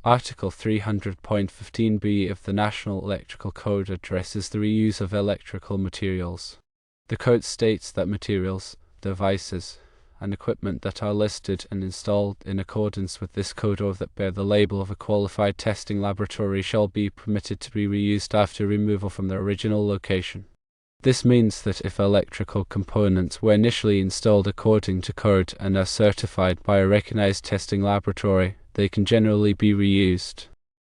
Article 300.15b of the National Electrical Code addresses the reuse of electrical materials. The code states that materials, devices, and equipment that are listed and installed in accordance with this code or that bear the label of a qualified testing laboratory shall be permitted to be reused after removal from their original location. This means that if electrical components were initially installed according to code and are certified by a recognized testing laboratory, they can generally be reused.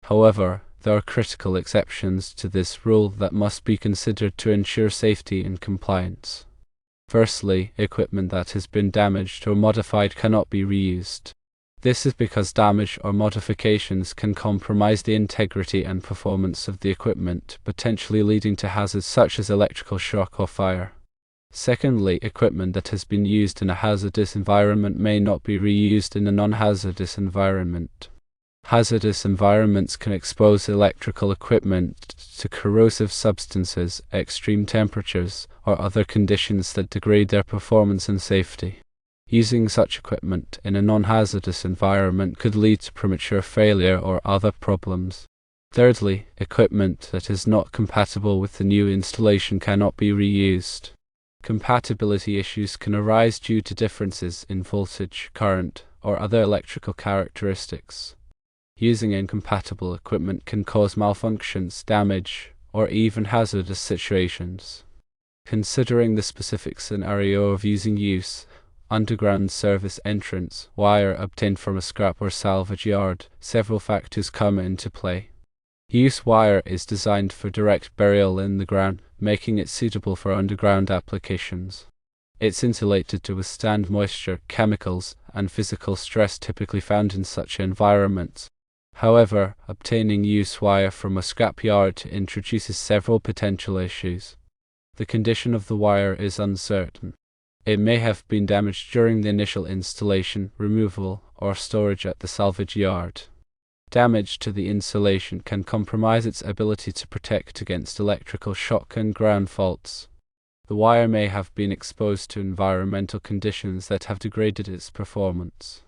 However, there are critical exceptions to this rule that must be considered to ensure safety and compliance. Firstly, equipment that has been damaged or modified cannot be reused. This is because damage or modifications can compromise the integrity and performance of the equipment, potentially leading to hazards such as electrical shock or fire. Secondly, equipment that has been used in a hazardous environment may not be reused in a non-hazardous environment. Hazardous environments can expose electrical equipment to corrosive substances, extreme temperatures, or other conditions that degrade their performance and safety. Using such equipment in a non-hazardous environment could lead to premature failure or other problems. Thirdly, equipment that is not compatible with the new installation cannot be reused. Compatibility issues can arise due to differences in voltage, current, or other electrical characteristics. Using incompatible equipment can cause malfunctions, damage, or even hazardous situations. Considering the specific scenario of use, underground service entrance, wire obtained from a scrap or salvage yard, several factors come into play. Use wire is designed for direct burial in the ground, making it suitable for underground applications. It's insulated to withstand moisture, chemicals, and physical stress typically found in such environments. However, obtaining use wire from a scrap yard introduces several potential issues. The condition of the wire is uncertain. It may have been damaged during the initial installation, removal, or storage at the salvage yard. Damage to the insulation can compromise its ability to protect against electrical shock and ground faults. The wire may have been exposed to environmental conditions that have degraded its performance.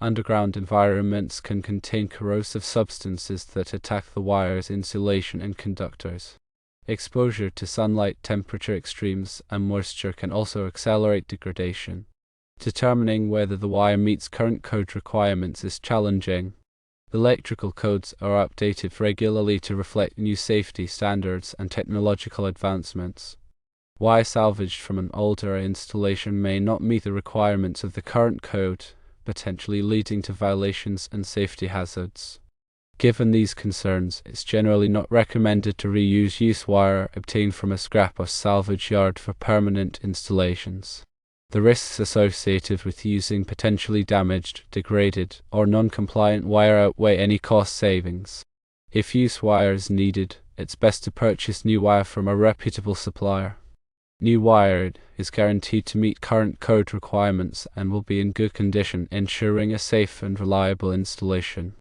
Underground environments can contain corrosive substances that attack the wire's insulation and conductors. Exposure to sunlight, temperature extremes, and moisture can also accelerate degradation. Determining whether the wire meets current code requirements is challenging. Electrical codes are updated regularly to reflect new safety standards and technological advancements. Wire salvaged from an older installation may not meet the requirements of the current code, potentially leading to violations and safety hazards. Given these concerns, it's generally not recommended to reuse used wire obtained from a scrap or salvage yard for permanent installations. The risks associated with using potentially damaged, degraded, or non-compliant wire outweigh any cost savings. If used wire is needed, it's best to purchase new wire from a reputable supplier. New wire is guaranteed to meet current code requirements and will be in good condition, ensuring a safe and reliable installation.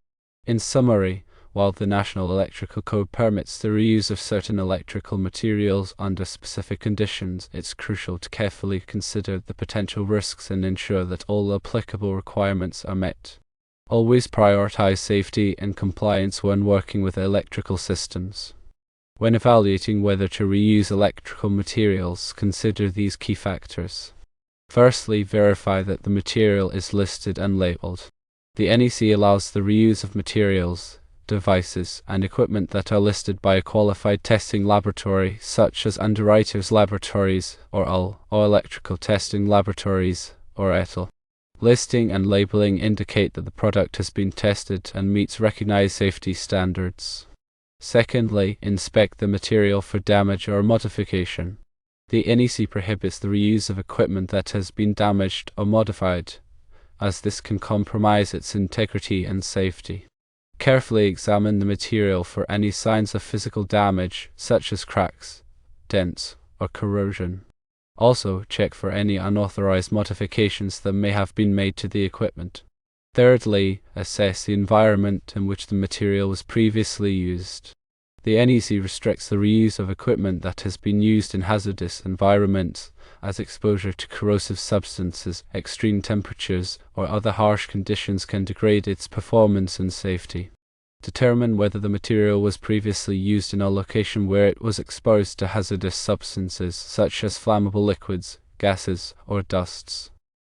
In summary, while the National Electrical Code permits the reuse of certain electrical materials under specific conditions, it's crucial to carefully consider the potential risks and ensure that all applicable requirements are met. Always prioritize safety and compliance when working with electrical systems. When evaluating whether to reuse electrical materials, consider these key factors. Firstly, verify that the material is listed and labeled. The NEC allows the reuse of materials, devices, and equipment that are listed by a qualified testing laboratory, such as Underwriters Laboratories, or UL, or Electrical Testing Laboratories, or ETL. Listing and labeling indicate that the product has been tested and meets recognized safety standards. Secondly, inspect the material for damage or modification. The NEC prohibits the reuse of equipment that has been damaged or modified, as this can compromise its integrity and safety. Carefully examine the material for any signs of physical damage, such as cracks, dents, or corrosion. Also, check for any unauthorized modifications that may have been made to the equipment. Thirdly, assess the environment in which the material was previously used. The NEC restricts the reuse of equipment that has been used in hazardous environments, as exposure to corrosive substances, extreme temperatures, or other harsh conditions can degrade its performance and safety. Determine whether the material was previously used in a location where it was exposed to hazardous substances such as flammable liquids, gases, or dusts.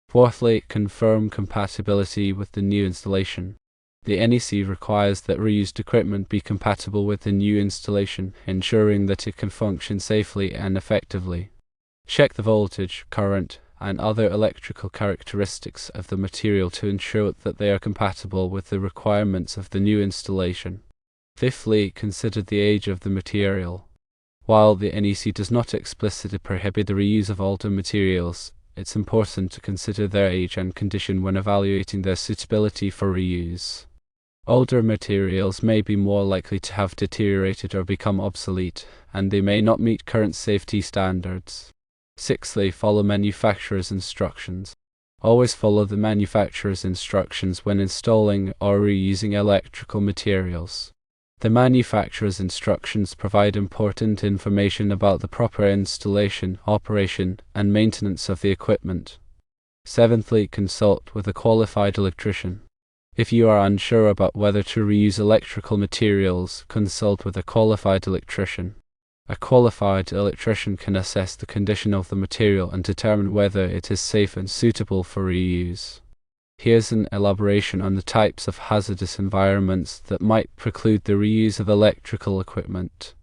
Fourthly, confirm compatibility with the new installation. The NEC requires that reused equipment be compatible with the new installation, ensuring that it can function safely and effectively. Check the voltage, current, and other electrical characteristics of the material to ensure that they are compatible with the requirements of the new installation. Fifthly, consider the age of the material. While the NEC does not explicitly prohibit the reuse of older materials, it's important to consider their age and condition when evaluating their suitability for reuse. Older materials may be more likely to have deteriorated or become obsolete, and they may not meet current safety standards. Sixthly, follow manufacturer's instructions. Always follow the manufacturer's instructions when installing or reusing electrical materials. The manufacturer's instructions provide important information about the proper installation, operation, and maintenance of the equipment. Seventhly, consult with a qualified electrician. If you are unsure about whether to reuse electrical materials, consult with a qualified electrician. A qualified electrician can assess the condition of the material and determine whether it is safe and suitable for reuse. Here's an elaboration on the types of hazardous environments that might preclude the reuse of electrical equipment.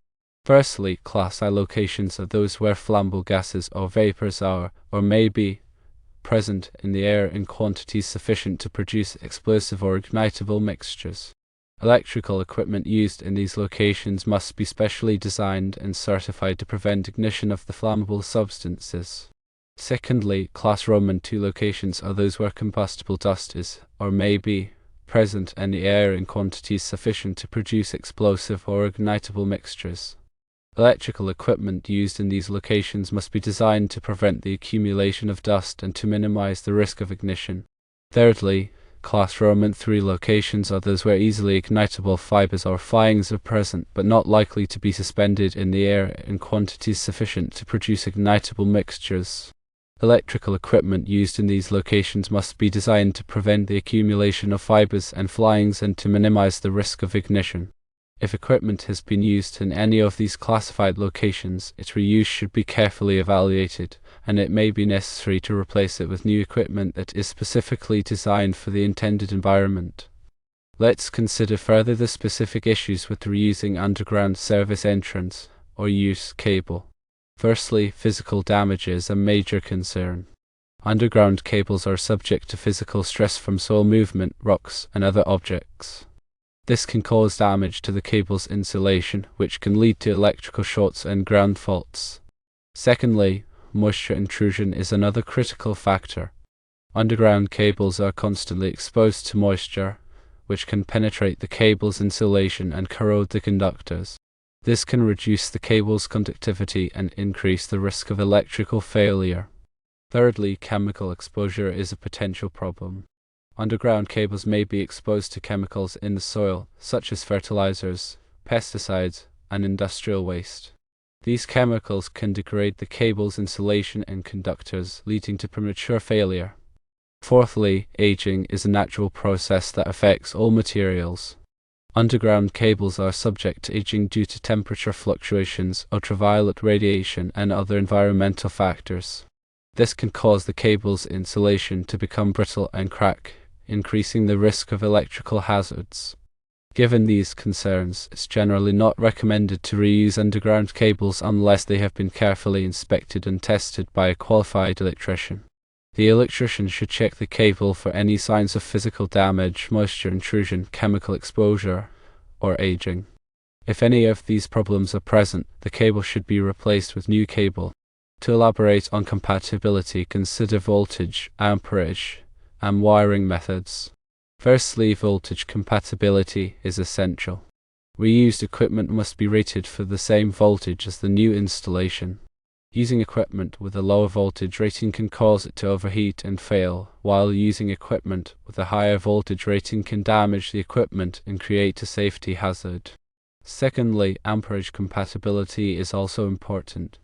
Firstly, Class I locations are those where flammable gases or vapors are, or may be, present in the air in quantities sufficient to produce explosive or ignitable mixtures. Electrical equipment used in these locations must be specially designed and certified to prevent ignition of the flammable substances. Secondly, Class Roman II locations are those where combustible dust is, or may be, present in the air in quantities sufficient to produce explosive or ignitable mixtures. Electrical equipment used in these locations must be designed to prevent the accumulation of dust and to minimize the risk of ignition. Thirdly, Class Roman III locations are those where easily ignitable fibers or flyings are present but not likely to be suspended in the air in quantities sufficient to produce ignitable mixtures. Electrical equipment used in these locations must be designed to prevent the accumulation of fibers and flyings and to minimize the risk of ignition. If equipment has been used in any of these classified locations, its reuse should be carefully evaluated, and it may be necessary to replace it with new equipment that is specifically designed for the intended environment. Let's consider further the specific issues with reusing underground service entrance or use cable. Firstly, physical damage is a major concern. Underground cables are subject to physical stress from soil movement, rocks, and other objects. This can cause damage to the cable's insulation, which can lead to electrical shorts and ground faults. Secondly, moisture intrusion is another critical factor. Underground cables are constantly exposed to moisture, which can penetrate the cable's insulation and corrode the conductors. This can reduce the cable's conductivity and increase the risk of electrical failure. Thirdly, chemical exposure is a potential problem. Underground cables may be exposed to chemicals in the soil, such as fertilizers, pesticides, and industrial waste. These chemicals can degrade the cable's insulation and conductors, leading to premature failure. Fourthly, aging is a natural process that affects all materials. Underground cables are subject to aging due to temperature fluctuations, ultraviolet radiation, and other environmental factors. This can cause the cable's insulation to become brittle and crack, increasing the risk of electrical hazards. Given these concerns, it's generally not recommended to reuse underground cables unless they have been carefully inspected and tested by a qualified electrician. The electrician should check the cable for any signs of physical damage, moisture intrusion, chemical exposure, or aging. If any of these problems are present, the cable should be replaced with new cable. To elaborate on compatibility, consider voltage, amperage, and wiring methods. Firstly, voltage compatibility is essential. Reused equipment must be rated for the same voltage as the new installation. Using equipment with a lower voltage rating can cause it to overheat and fail, while using equipment with a higher voltage rating can damage the equipment and create a safety hazard. Secondly, amperage compatibility is also important.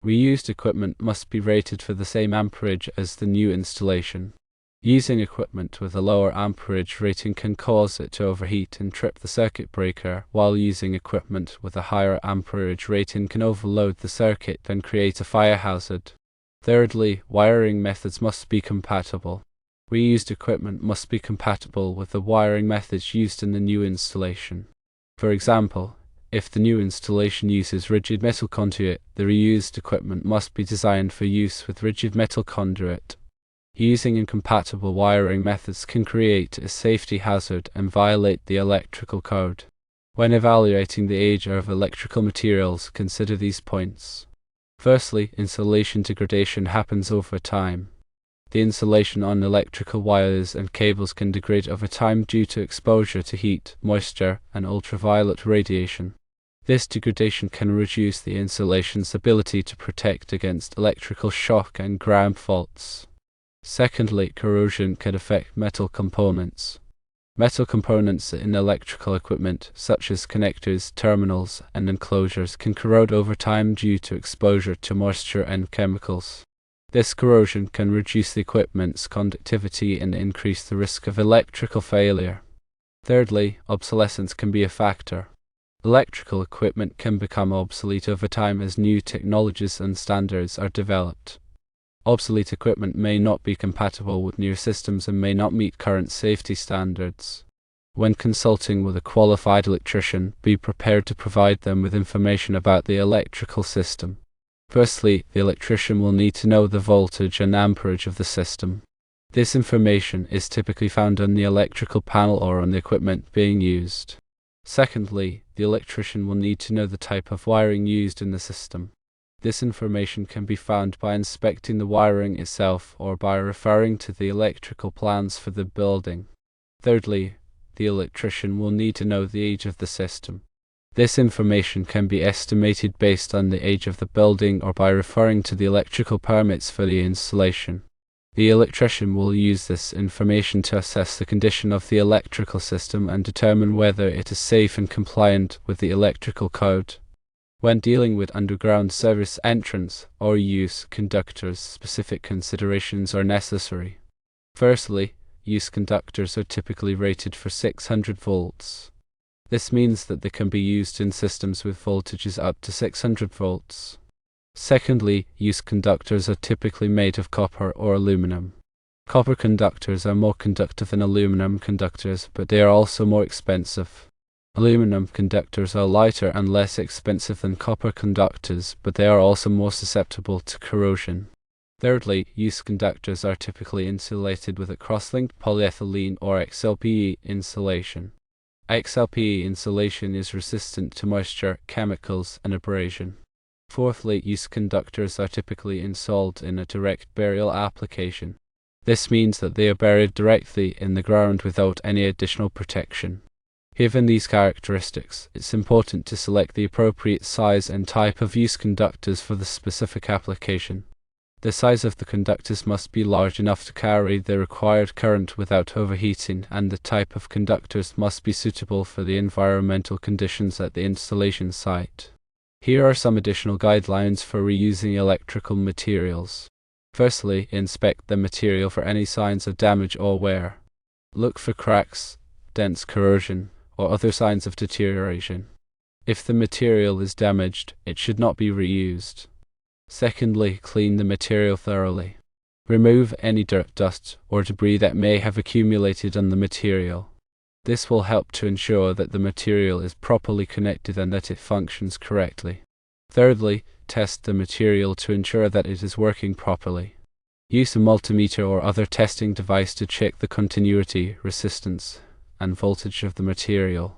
Reused equipment must be rated for the same amperage as the new installation. Using equipment with a lower amperage rating can cause it to overheat and trip the circuit breaker, while using equipment with a higher amperage rating can overload the circuit and create a fire hazard. Thirdly, wiring methods must be compatible. Reused equipment must be compatible with the wiring methods used in the new installation. For example, if the new installation uses rigid metal conduit, the reused equipment must be designed for use with rigid metal conduit. Using incompatible wiring methods can create a safety hazard and violate the electrical code. When evaluating the age of electrical materials, consider these points. Firstly, insulation degradation happens over time. The insulation on electrical wires and cables can degrade over time due to exposure to heat, moisture, and ultraviolet radiation. This degradation can reduce the insulation's ability to protect against electrical shock and ground faults. Secondly, corrosion can affect metal components. Metal components in electrical equipment, such as connectors, terminals, and enclosures, can corrode over time due to exposure to moisture and chemicals. This corrosion can reduce the equipment's conductivity and increase the risk of electrical failure. Thirdly, obsolescence can be a factor. Electrical equipment can become obsolete over time as new technologies and standards are developed. Obsolete equipment may not be compatible with new systems and may not meet current safety standards. When consulting with a qualified electrician, be prepared to provide them with information about the electrical system. Firstly, the electrician will need to know the voltage and amperage of the system. This information is typically found on the electrical panel or on the equipment being used. Secondly, the electrician will need to know the type of wiring used in the system. This information can be found by inspecting the wiring itself or by referring to the electrical plans for the building. Thirdly, the electrician will need to know the age of the system. This information can be estimated based on the age of the building or by referring to the electrical permits for the installation. The electrician will use this information to assess the condition of the electrical system and determine whether it is safe and compliant with the electrical code. When dealing with underground service entrance or use conductors, specific considerations are necessary. Firstly, use conductors are typically rated for 600 volts. This means that they can be used in systems with voltages up to 600 volts. Secondly, use conductors are typically made of copper or aluminum. Copper conductors are more conductive than aluminum conductors, but they are also more expensive. Aluminum conductors are lighter and less expensive than copper conductors, but they are also more susceptible to corrosion. Thirdly, use conductors are typically insulated with a cross-linked polyethylene or XLPE insulation. XLPE insulation is resistant to moisture, chemicals, and abrasion. Fourthly, use conductors are typically installed in a direct burial application. This means that they are buried directly in the ground without any additional protection. Given these characteristics, it's important to select the appropriate size and type of use conductors for the specific application. The size of the conductors must be large enough to carry the required current without overheating, and the type of conductors must be suitable for the environmental conditions at the installation site. Here are some additional guidelines for reusing electrical materials. Firstly, inspect the material for any signs of damage or wear. Look for cracks, dents, corrosion, or other signs of deterioration. If the material is damaged, it should not be reused. Secondly, clean the material thoroughly. Remove any dirt, dust, or debris that may have accumulated on the material. This will help to ensure that the material is properly connected and that it functions correctly. Thirdly, test the material to ensure that it is working properly. Use a multimeter or other testing device to check the continuity, resistance, and voltage of the material.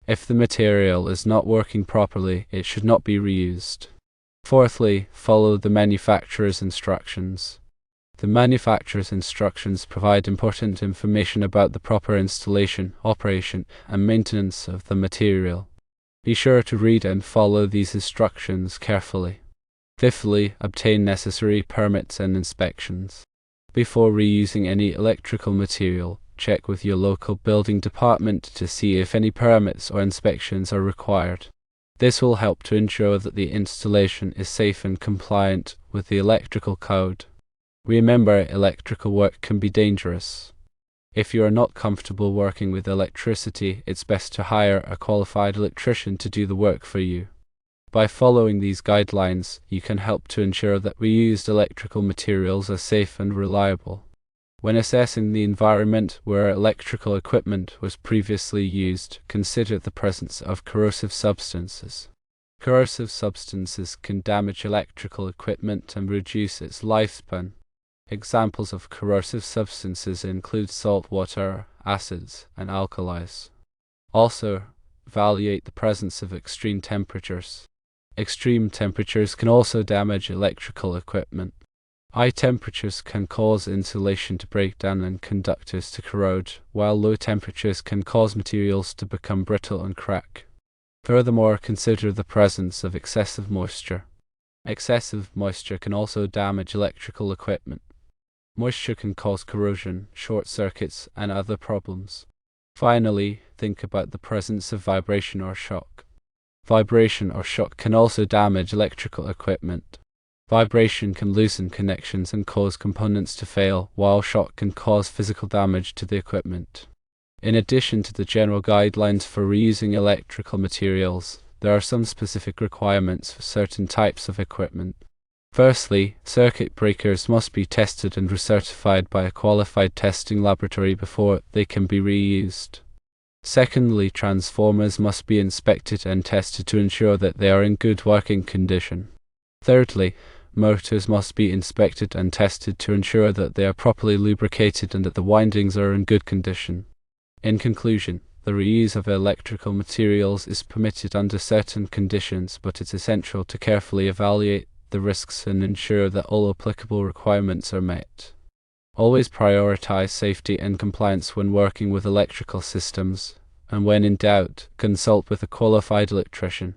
If the material is not working properly, it should not be reused. Fourthly, follow the manufacturer's instructions. The manufacturer's instructions provide important information about the proper installation, operation, and maintenance of the material. Be sure to read and follow these instructions carefully. Fifthly, obtain necessary permits and inspections. Before reusing any electrical material, check with your local building department to see if any permits or inspections are required. This will help to ensure that the installation is safe and compliant with the electrical code. Remember, electrical work can be dangerous. If you are not comfortable working with electricity, it's best to hire a qualified electrician to do the work for you. By following these guidelines, you can help to ensure that reused electrical materials are safe and reliable. When assessing the environment where electrical equipment was previously used, consider the presence of corrosive substances. Corrosive substances can damage electrical equipment and reduce its lifespan. Examples of corrosive substances include salt water, acids, and alkalis. Also, evaluate the presence of extreme temperatures. Extreme temperatures can also damage electrical equipment. High temperatures can cause insulation to break down and conductors to corrode, while low temperatures can cause materials to become brittle and crack. Furthermore, consider the presence of excessive moisture. Excessive moisture can also damage electrical equipment. Moisture can cause corrosion, short circuits, and other problems. Finally, think about the presence of vibration or shock. Vibration or shock can also damage electrical equipment. Vibration can loosen connections and cause components to fail, while shock can cause physical damage to the equipment. In addition to the general guidelines for reusing electrical materials, there are some specific requirements for certain types of equipment. Firstly, circuit breakers must be tested and recertified by a qualified testing laboratory before they can be reused. Secondly, transformers must be inspected and tested to ensure that they are in good working condition. Thirdly, motors must be inspected and tested to ensure that they are properly lubricated and that the windings are in good condition. In conclusion, the reuse of electrical materials is permitted under certain conditions, but it's essential to carefully evaluate the risks and ensure that all applicable requirements are met. Always prioritize safety and compliance when working with electrical systems, and when in doubt, consult with a qualified electrician.